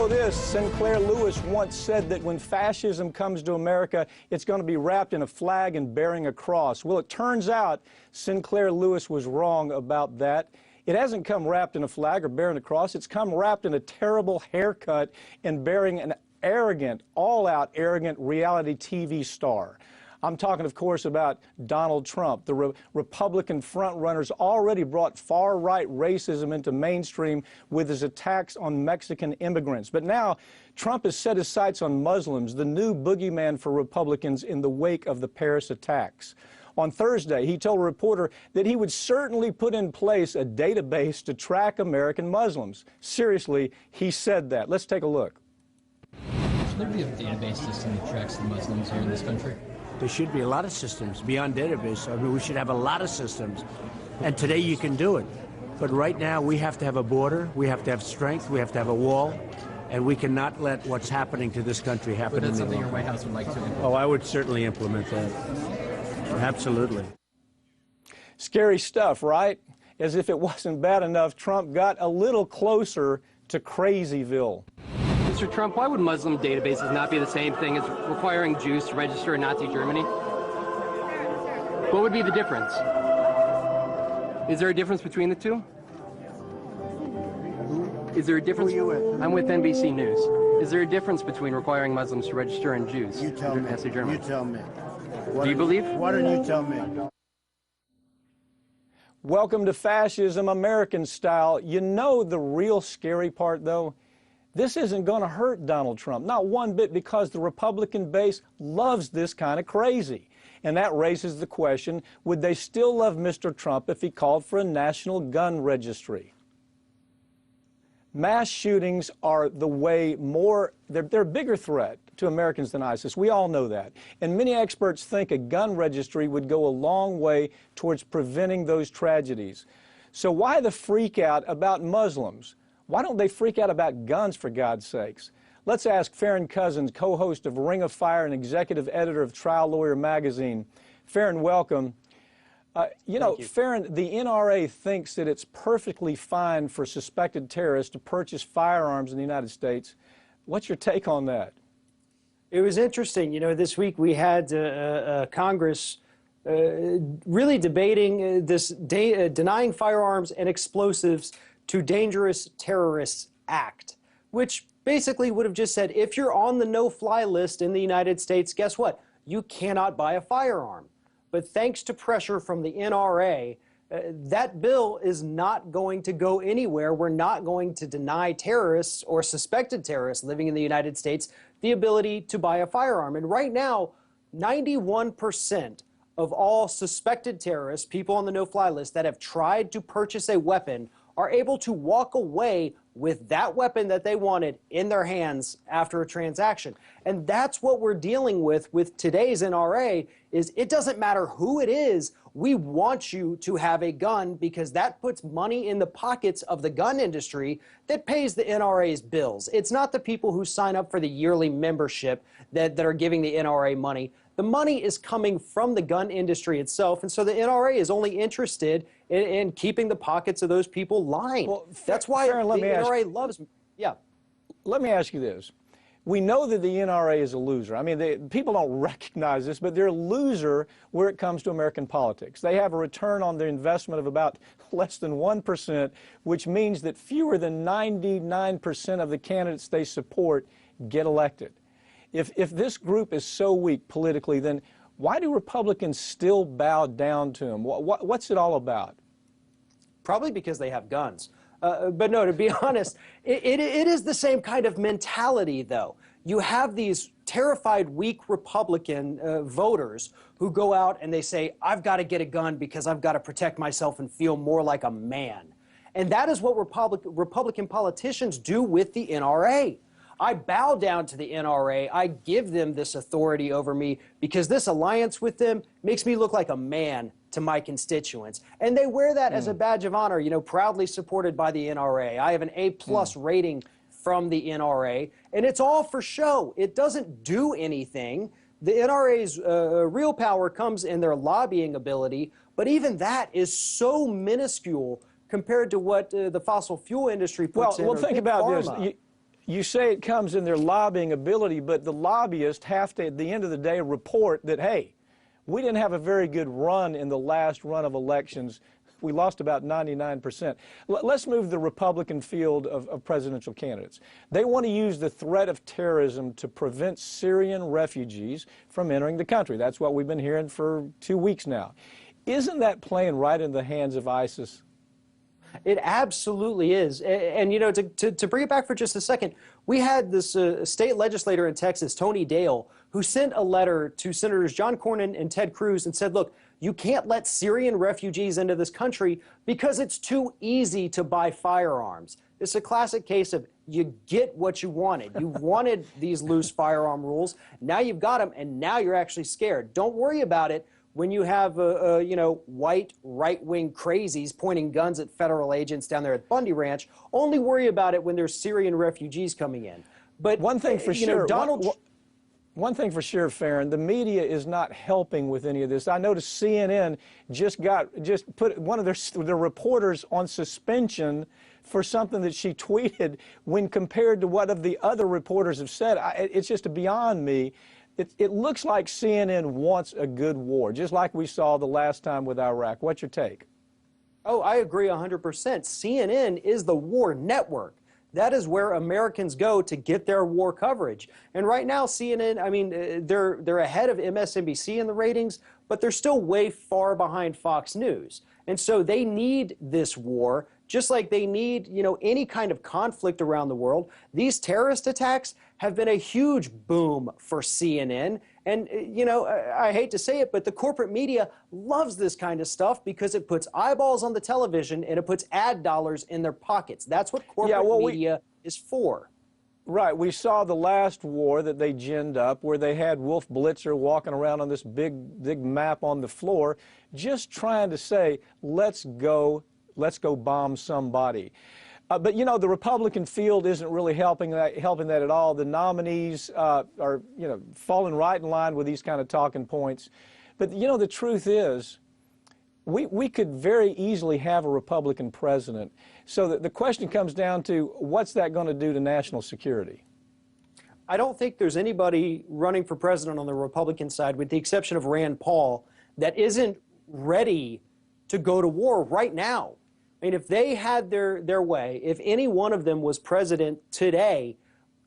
know this? Sinclair Lewis once said that when fascism comes to America, it's going to be wrapped in a flag and bearing a cross. Well, it turns out Sinclair Lewis was wrong about that. It hasn't come wrapped in a flag or bearing a cross. It's come wrapped in a terrible haircut and bearing an arrogant, all-out arrogant reality TV star. I'm talking, of course, about Donald Trump. The Republican frontrunners already brought far-right racism into mainstream with his attacks on Mexican immigrants. But now, Trump has set his sights on Muslims, the new boogeyman for Republicans in the wake of the Paris attacks. On Thursday, he told a reporter that he would certainly put in place a database to track American Muslims. Seriously, he said that. Let's take a look. Should there be a database system that tracks the Muslims here in this country? There should be a lot of systems beyond database. I mean, we should have a lot of systems. And today you can do it. But right now we have to have a border, we have to have strength, we have to have a wall, and we cannot let what's happening to this country happen. But that's something your White House would like to implement. Oh, I would certainly implement that. Absolutely. Scary stuff, right? As if it wasn't bad enough, Trump got a little closer to Crazyville. Mr. Trump, why would Muslim databases not be the same thing as requiring Jews to register in Nazi Germany? What would be the difference? Is there a difference between the two? Is there a difference? Who are you with? I'm with NBC News. Is there a difference between requiring Muslims to register and Jews You tell in me. Nazi Germany? You tell me. Do you believe? Why don't you tell me? Welcome to fascism, American style. You know the real scary part, though? This isn't going to hurt Donald Trump, not one bit, because the Republican base loves this kind of crazy. And that raises the question, would they still love Mr. Trump if he called for a national gun registry? Mass shootings are the way more, they're a bigger threat to Americans than ISIS. We all know that. And many experts think a gun registry would go a long way towards preventing those tragedies. So why the freak out about Muslims? Why don't they freak out about guns, for God's sakes? Let's ask Farron Cousins, co-host of Ring of Fire and executive editor of Trial Lawyer magazine. Farron, welcome. You know, Farron, the NRA thinks that it's perfectly fine for suspected terrorists to purchase firearms in the United States. What's your take on that? It was interesting. You know, this week we had Congress really debating this denying firearms and explosives to Dangerous Terrorists Act, which basically would have just said, if you're on the no-fly list in the United States, guess what? You cannot buy a firearm. But thanks to pressure from the NRA, that bill is not going to go anywhere. We're not going to deny terrorists or suspected terrorists living in the United States the ability to buy a firearm. And right now, 91% of all suspected terrorists, people on the no-fly list that have tried to purchase a weapon, are able to walk away with that weapon that they wanted in their hands after a transaction. And that's what we're dealing with today's NRA, is it doesn't matter who it is, we want you to have a gun because that puts money in the pockets of the gun industry that pays the NRA's bills. It's not the people who sign up for the yearly membership that are giving the NRA money. The money is coming from the gun industry itself, and so the NRA is only interested in keeping the pockets of those people lined. Well, that's why Farron, the NRA loves. Yeah. Let me ask you this. We know that the NRA is a loser. I mean, people don't recognize this, but they're a loser where it comes to American politics. They have a return on their investment of about less than 1%, which means that fewer than 99% of the candidates they support get elected. If this group is so weak politically, then why do Republicans still bow down to them? What's it all about? Probably because they have guns. But no, to be honest, it is the same kind of mentality, though. You have these terrified, weak Republican voters who go out and they say, I've got to get a gun because I've got to protect myself and feel more like a man. And that is what Republican politicians do with the NRA. I bow down to the NRA. I give them this authority over me because this alliance with them makes me look like a man to my constituents. And they wear that as a badge of honor, you know, proudly supported by the NRA. I have an A+ rating from the NRA, and it's all for show. It doesn't do anything. The NRA's real power comes in their lobbying ability, but even that is so minuscule compared to what the fossil fuel industry puts in. Well, think about this. You say it comes in their lobbying ability, but the lobbyists have to, at the end of the day, report that, hey, we didn't have a very good run in the last run of elections. We lost about 99%. Let's move the Republican field of presidential candidates. They want to use the threat of terrorism to prevent Syrian refugees from entering the country. That's what we've been hearing for 2 weeks now. Isn't that playing right in the hands of ISIS? It absolutely is. And you know, to bring it back for just a second, we had this state legislator in Texas, Tony Dale, who sent a letter to Senators John Cornyn and Ted Cruz and said, look, you can't let Syrian refugees into this country because it's too easy to buy firearms. It's a classic case of you get what you wanted. You wanted these loose firearm rules. Now you've got them, and now you're actually scared. Don't worry about it when you have, you know, white right-wing crazies pointing guns at federal agents down there at Bundy Ranch. Only worry about it when there's Syrian refugees coming in. But one thing for you sure, know, one thing for sure, Farron, the media is not helping with any of this. I noticed CNN just put one of their reporters on suspension for something that she tweeted when compared to what of the other reporters have said. It's just beyond me. It looks like CNN wants a good war, just like we saw the last time with Iraq. What's your take? Oh, I agree 100%. CNN is the war network. That is where Americans go to get their war coverage. And right now, CNN, I mean, they're ahead of MSNBC in the ratings, but they're still way far behind Fox News. And so they need this war, just like they need, you know, any kind of conflict around the world. These terrorist attacks have been a huge boom for CNN. And, you know, I hate to say it, but the corporate media loves this kind of stuff because it puts eyeballs on the television and it puts ad dollars in their pockets. That's what corporate media is for. Right. We saw the last war that they ginned up where they had Wolf Blitzer walking around on this big map on the floor just trying to say, let's go bomb somebody. But, you know, the Republican field isn't really helping that at all. The nominees are, you know, falling right in line with these kind of talking points. But, you know, the truth is, we could very easily have a Republican president. So the question comes down to, what's that going to do to national security? I don't think there's anybody running for president on the Republican side, with the exception of Rand Paul, that isn't ready to go to war right now. I mean, if they had their way, if any one of them was president today,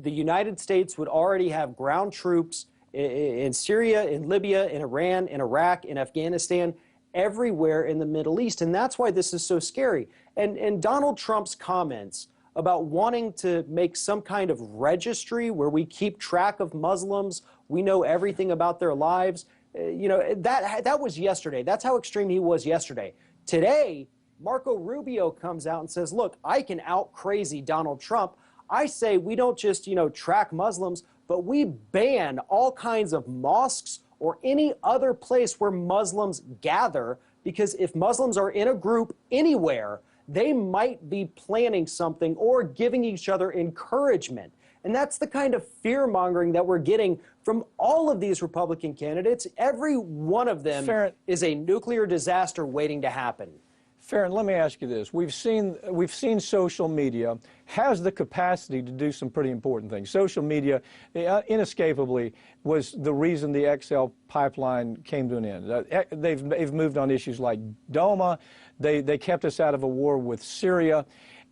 the United States would already have ground troops in Syria, in Libya, in Iran, in Iraq, in Afghanistan, everywhere in the Middle East. And that's why this is so scary. And Donald Trump's comments about wanting to make some kind of registry where we keep track of Muslims, we know everything about their lives, you know, that was yesterday. That's how extreme he was yesterday. Today, Marco Rubio comes out and says, look, I can out-crazy Donald Trump. I say we don't just, you know, track Muslims, but we ban all kinds of mosques or any other place where Muslims gather, because if Muslims are in a group anywhere, they might be planning something or giving each other encouragement. And that's the kind of fear-mongering that we're getting from all of these Republican candidates. Every one of them is a nuclear disaster waiting to happen. Farron, let me ask you this. We've seen social media has the capacity to do some pretty important things. Social media, inescapably, was the reason the XL pipeline came to an end. They've moved on issues like DOMA. They kept us out of a war with Syria.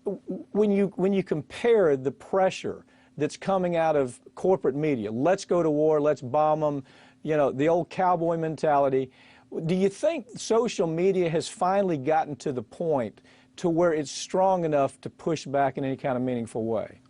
When you compare the pressure that's coming out of corporate media, let's go to war, let's bomb them, you know, the old cowboy mentality. Do you think social media has finally gotten to the point to where it's strong enough to push back in any kind of meaningful way?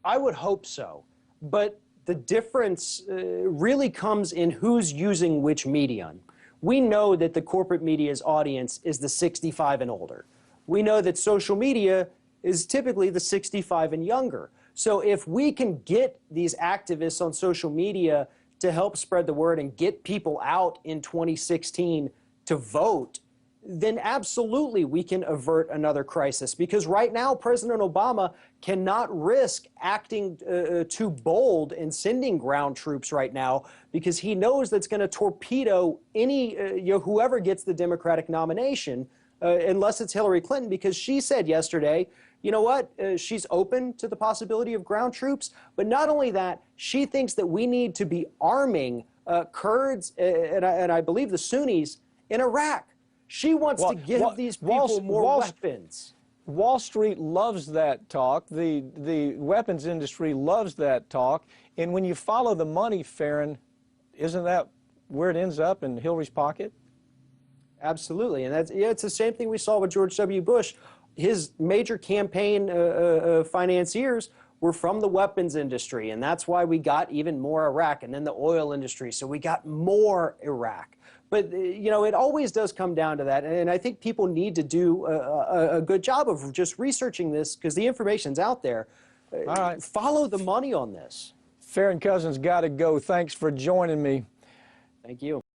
I would hope so. But the difference really comes in who's using which medium. We know that the corporate media's audience is the 65 and older. We know that social media is typically the 65 and younger. So if we can get these activists on social media to help spread the word and get people out in 2016 to vote, then absolutely we can avert another crisis. Because right now, President Obama cannot risk acting too bold and sending ground troops right now, because he knows that's going to torpedo any, whoever gets the Democratic nomination, unless it's Hillary Clinton, because she said yesterday you know what? She's open to the possibility of ground troops. But not only that, she thinks that we need to be arming Kurds and I believe the Sunnis in Iraq. She wants to give these people more weapons. Wall Street loves that talk. The weapons industry loves that talk. And when you follow the money, Farron, isn't that where it ends up, in Hillary's pocket? Absolutely. And it's the same thing we saw with George W. Bush. His major campaign financiers were from the weapons industry, and that's why we got even more Iraq, and then the oil industry, so we got more Iraq. But, you know, it always does come down to that, and I think people need to do a good job of just researching this because the information's out there. All right. Follow the money on this. Farron Cousins got to go. Thanks for joining me. Thank you.